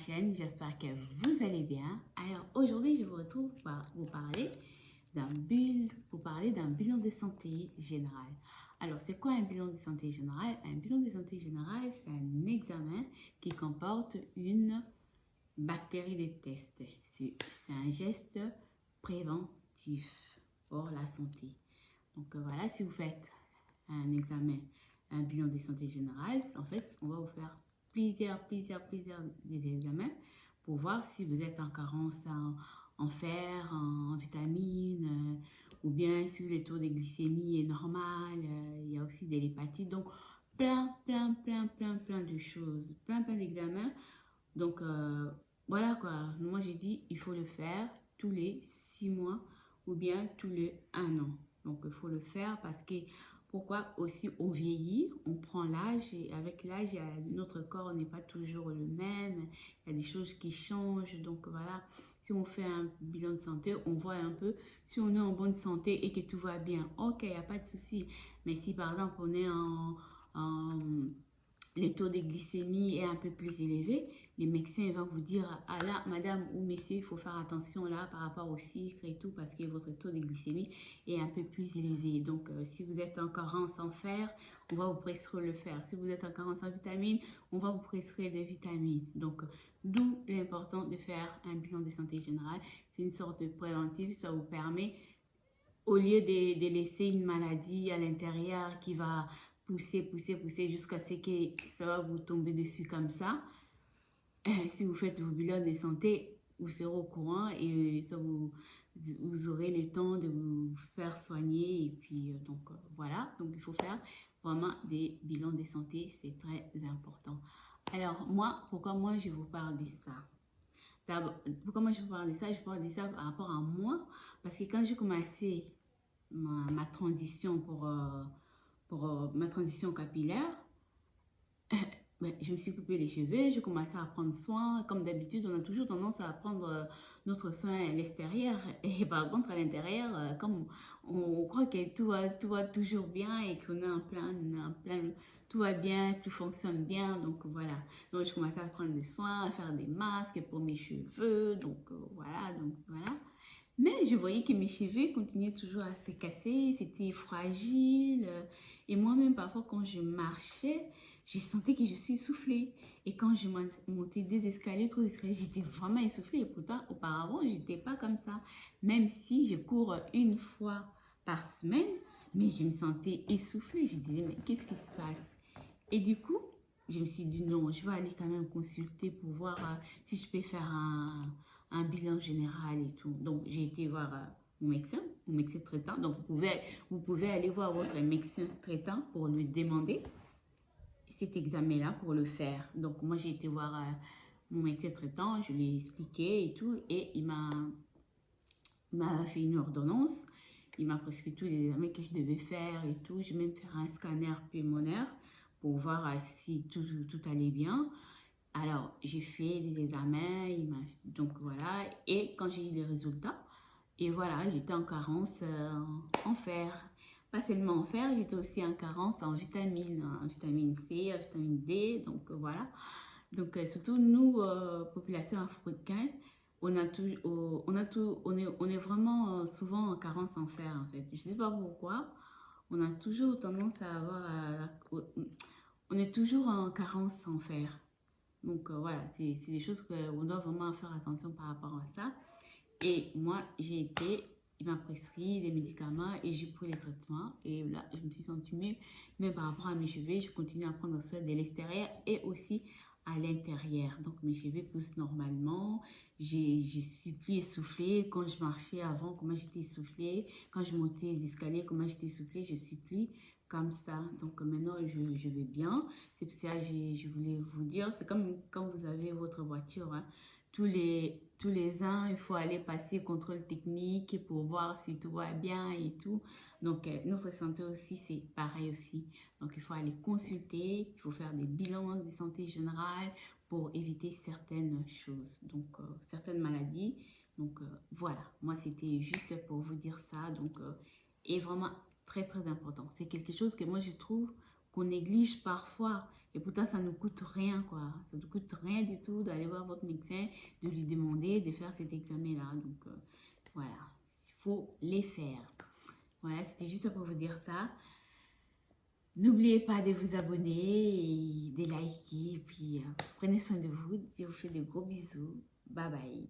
chaîne, j'espère que vous allez bien. Alors aujourd'hui, je vous retrouve pour vous parler d'un bilan de santé générale. Alors, c'est quoi un bilan de santé générale? Un bilan de santé générale, c'est un examen qui comporte une bactérie de test. C'est un geste préventif pour la santé. Donc voilà, si vous faites un examen, un bilan de santé générale, en fait, on va vous faire plusieurs examens pour voir si vous êtes en carence en fer, en vitamines, ou bien si le taux de glycémie est normal. Il y a aussi de l'hépatite. Donc, plein de choses, plein d'examens. Donc, voilà quoi. Moi, j'ai dit, il faut le faire tous les 6 mois ou bien tous les 1 an. Donc, il faut le faire parce que pourquoi aussi on vieillit, on prend l'âge et avec l'âge, notre corps n'est pas toujours le même. Il y a des choses qui changent. Donc, voilà, si on fait un bilan de santé, on voit un peu si on est en bonne santé et que tout va bien. Ok, il n'y a pas de souci. Mais si par exemple on est le taux de glycémie est un peu plus élevé, les médecins vont vous dire, ah là, madame ou monsieur, il faut faire attention là par rapport au sucre et tout, parce que votre taux de glycémie est un peu plus élevé. Donc, si vous êtes en carence en fer, on va vous prescrire le fer. Si vous êtes en carence en vitamines, on va vous prescrire des vitamines. Donc, d'où l'important de faire un bilan de santé générale. C'est une sorte de préventif, ça vous permet, au lieu de laisser une maladie à l'intérieur qui va pousser jusqu'à ce que ça va vous tomber dessus comme ça. Si vous faites vos bilans de santé, vous serez au courant et ça vous aurez le temps de vous faire soigner. Et puis, voilà. Donc, il faut faire vraiment des bilans de santé. C'est très important. Alors, pourquoi moi, je vous parle de ça? Pourquoi moi, je vous parle de ça? Je parle de ça par rapport à moi. Parce que quand j'ai commencé ma transition pour ma transition capillaire, je me suis coupé les cheveux, j'ai commencé à prendre soin. Comme d'habitude, on a toujours tendance à prendre notre soin à l'extérieur. Et par contre, à l'intérieur, comme on croit que tout va toujours bien et qu'on est en plein, tout va bien, tout fonctionne bien. Donc voilà. Donc je commençais à prendre des soins, à faire des masques pour mes cheveux. Donc voilà. Mais je voyais que mes cheveux continuaient toujours à se casser, c'était fragile. Et moi-même, parfois, quand je marchais, je sentais que je suis essoufflée. Et quand je montais des escaliers, trop d'escaliers, j'étais vraiment essoufflée. Et pourtant, auparavant, je n'étais pas comme ça. Même si je cours une fois par semaine, mais je me sentais essoufflée. Je disais, mais qu'est-ce qui se passe? Et du coup, je me suis dit, non, je vais aller quand même consulter pour voir si je peux faire un bilan général et tout. Donc, j'ai été voir mon médecin traitant. Donc, vous pouvez aller voir votre médecin traitant pour lui demander cet examen-là pour le faire. Donc, moi, j'ai été voir mon médecin traitant, je lui ai expliqué et tout, et il m'a fait une ordonnance. Il m'a prescrit tous les examens que je devais faire et tout. Je vais même faire un scanner pulmonaire pour voir si tout allait bien. Alors, j'ai fait des examens, donc voilà, et quand j'ai eu les résultats, et voilà, j'étais en carence en fer. Pas seulement en fer, j'étais aussi en carence en vitamine C, en vitamine D, donc voilà. Donc, surtout nous, population africaine, on est vraiment souvent en carence en fer, en fait. Je ne sais pas pourquoi, on a toujours tendance à on est toujours en carence en fer. Donc voilà, c'est des choses qu'on doit vraiment faire attention par rapport à ça. Et moi, il m'a prescrit des médicaments et j'ai pris les traitements. Et là, je me suis sentie mieux. Mais par rapport à mes cheveux, je continue à prendre soin de l'extérieur et aussi à l'intérieur. Donc mes cheveux poussent normalement. Je suis plus essoufflée. Quand je marchais avant, comment j'étais essoufflée. Quand je montais les escaliers, comment j'étais essoufflée. Je suis plus comme ça. Donc maintenant, je vais bien. C'est pour ça que je voulais vous dire, c'est comme quand vous avez votre voiture. Hein. Tous les ans, il faut aller passer contrôle technique pour voir si tout va bien et tout. Donc, notre santé aussi, c'est pareil aussi. Donc, il faut aller consulter, il faut faire des bilans de santé générale pour éviter certaines choses, donc certaines maladies. Donc, voilà, moi, c'était juste pour vous dire ça. Donc, et vraiment très important. C'est quelque chose que moi, je trouve qu'on néglige parfois. Et pourtant, ça ne coûte rien, quoi. Ça ne coûte rien du tout d'aller voir votre médecin, de lui demander de faire cet examen-là. Donc, voilà, il faut les faire. Voilà, c'était juste pour vous dire ça. N'oubliez pas de vous abonner et de liker. Et puis, prenez soin de vous. Je vous fais de gros bisous. Bye bye.